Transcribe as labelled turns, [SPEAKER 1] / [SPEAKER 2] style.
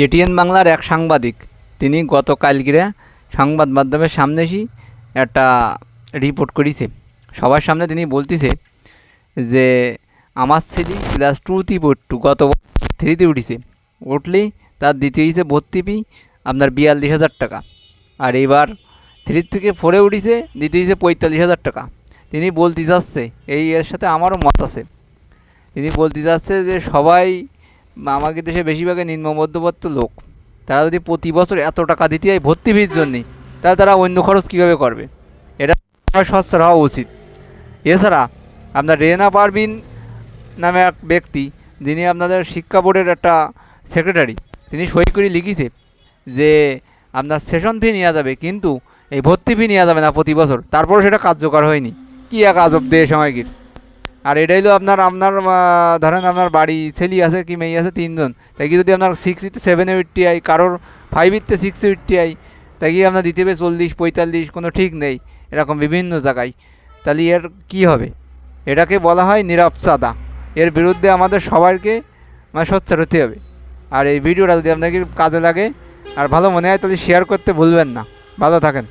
[SPEAKER 1] ATN বাংলার এক সাংবাদিক তিনি গতকালকে সংবাদ মাধ্যমের সামনে এসে একটা রিপোর্ট করেছে। সবার সামনে তিনি বলতেছে যে আমার ছেলে ক্লাস 2তে পড়তো, গত 3তে উঠেছে, উঠলেই তার দ্বিতীয় হয়েছে ভর্তি ফি আপনার 42,000 টাকা, আর এবার 3 থেকে 4-এ উঠেছে, দ্বিতীয় হয়েছে 45,000 টাকা। তিনি বলতে চাচ্ছে, এর সাথে আমারও মত আছে, তিনি বলতে চাচ্ছে যে সবাই আমাদের দেশে বেশিরভাগই নিম্ন মধ্যবিত্ত লোক, তারা যদি প্রতি বছর এত টাকা দিতে হয় ভর্তি ফির জন্যে, তাহলে তারা অন্য খরচ কীভাবে করবে? এটা সচ্ছল হওয়া উচিত। এছাড়া আপনার রেনা পারভিন নামে এক ব্যক্তি, যিনি আপনাদের শিক্ষা বোর্ডের একটা সেক্রেটারি, তিনি সই করে লিখিছে যে আপনার সেশন ফি নেওয়া যাবে, কিন্তু এই ভর্তি ফি নেওয়া যাবে না প্রতি বছর। তারপরও সেটা কার্যকর হয়নি। কী এক আজব দেশ সময়গির। আর এটাই তো আপনার ধরেন আপনার বাড়ি ছেলে আছে কি মেয়ে আছে 3 জন, তাই কি যদি আপনার 6-তে 7-এ উঠতে হয়, কারোর 5-তে 6-এ উঠতে হয়, তাই কি আপনার দিতে হবে 40-45, কোনো ঠিক নেই, এরকম বিভিন্ন জায়গায়। তাহলে এর কি হবে? এটাকে বলা হয় নীরব চাঁদা। এর বিরুদ্ধে আমাদের সবাইকে সোচ্চার হতে হবে। আর এই ভিডিওটা যদি আপনাকে কাজে লাগে আর ভালো মনে হয়, তাহলে শেয়ার করতে ভুলবেন না। ভালো থাকেন।